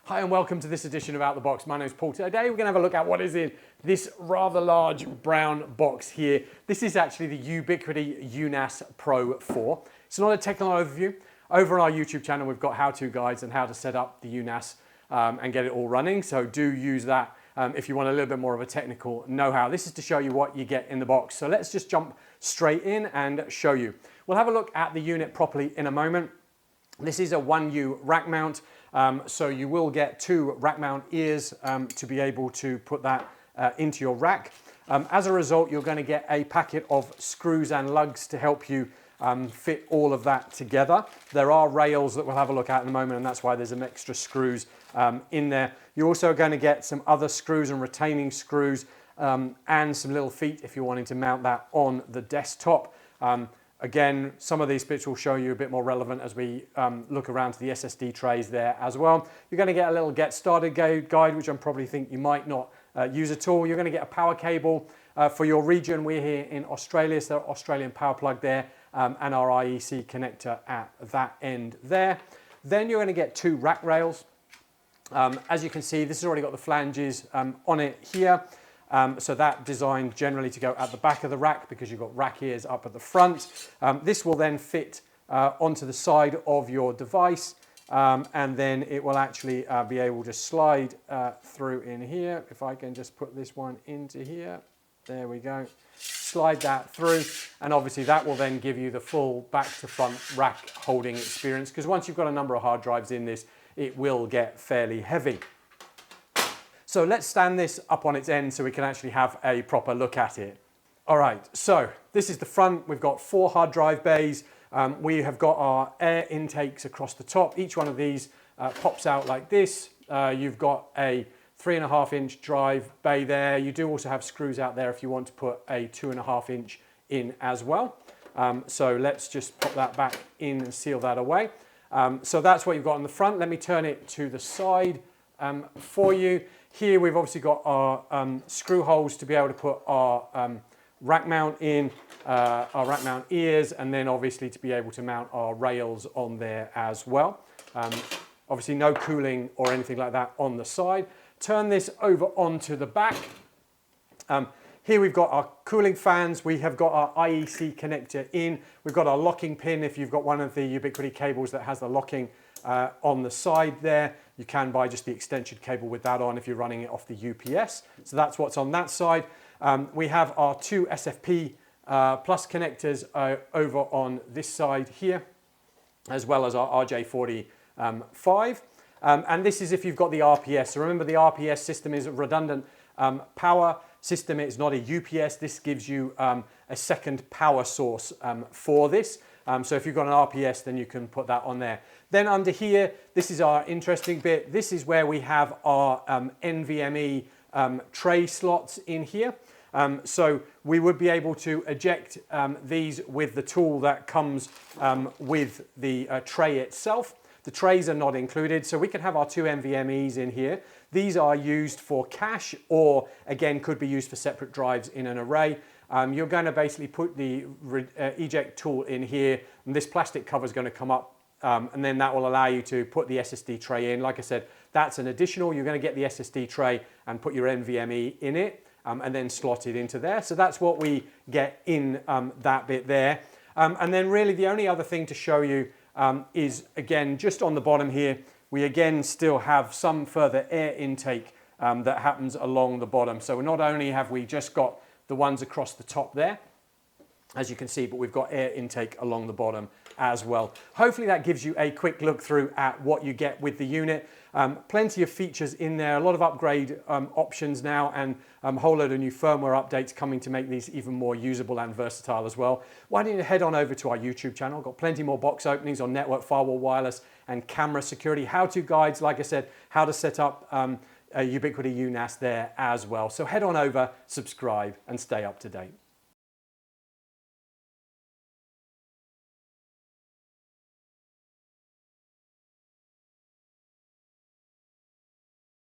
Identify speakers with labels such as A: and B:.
A: Hi and welcome to this edition of Out the Box. My name is Paul. Today we're going to have a look at what is in this rather large brown box here. This is actually the Ubiquiti UNAS-Pro-4. It's not a technical overview. Over on our YouTube channel we've got how-to guides on how to set up the UNAS and get it all running. So do use that if you want a little bit more of a technical know-how. This is to show you what you get in the box. So let's just jump straight in and show you. We'll have a look at the unit properly in a moment. This is a 1U rack mount. So you will get two rack mount ears to be able to put that into your rack. As a result, you're going to get a packet of screws and lugs to help you fit all of that together. There are rails that we'll have a look at in a moment, and that's why there's some extra screws in there. You're also going to get some other screws and retaining screws and some little feet if you're wanting to mount that on the desktop. Again, some of these bits will show you a bit more relevant as we look around to the SSD trays there as well. You're going to get a little get started guide, which I probably think you might not use at all. You're going to get a power cable for your region. We're here in Australia, so Australian power plug there and our IEC connector at that end there. Then you're going to get two rack rails. As you can see, this has already got the flanges on it here. So that designed generally to go at the back of the rack because you've got rack ears up at the front. This will then fit onto the side of your device and then it will actually be able to slide through in here. If I can just put this one into here, there we go. Slide that through, and obviously that will then give you the full back to front rack holding experience, because once you've got a number of hard drives in this, it will get fairly heavy. So let's stand this up on its end so we can actually have a proper look at it. All right, so this is the front. We've got 4 hard drive bays. We have got our air intakes across the top. Each one of these pops out like this. You've got a 3.5-inch drive bay there. You do also have screws out there if you want to put a 2.5-inch in as well. So let's just pop that back in and seal that away. So that's what you've got on the front. Let me turn it to the side for you. Here we've obviously got our screw holes to be able to put our rack mount in, our rack mount ears, and then obviously to be able to mount our rails on there as well. Obviously no cooling or anything like that on the side. Turn this over onto the back. Here we've got our cooling fans. We have got our IEC connector in. We've got our locking pin if you've got one of the Ubiquiti cables that has the locking on the side there. You can buy just the extension cable with that on if you're running it off the UPS. So that's what's on that side. We have our 2 SFP plus connectors over on this side here, as well as our RJ45. And this is if you've got the RPS. So remember, the RPS system is a redundant power system. It's not a UPS. This gives you a second power source for this. So if you've got an RPS, then you can put that on there. Then under here, this is our interesting bit. This is where we have our NVMe tray slots in here. So we would be able to eject these with the tool that comes with the tray itself. The trays are not included, so we can have our 2 NVMe's in here. These are used for cache, or again could be used for separate drives in an array. You're going to basically put the eject tool in here, and this plastic cover is going to come up, and then that will allow you to put the SSD tray in. Like I said, that's an additional. You're going to get the SSD tray and put your NVMe in it, and then slot it into there. So that's what we get in that bit there. And then really the only other thing to show you is, again, just on the bottom here, we again still have some further air intake that happens along the bottom. So not only have we just got the ones across the top there, as you can see, but we've got air intake along the bottom as well. Hopefully that gives you a quick look through at what you get with the unit. Plenty of features in there, a lot of upgrade options now, and a whole load of new firmware updates coming to make these even more usable and versatile as well. Why don't you head on over to our YouTube channel? Got plenty more box openings on network, firewall, wireless, and camera security. How-to guides, like I said, how to set up a Ubiquiti UNAS there as well. So head on over, subscribe, and stay up to date.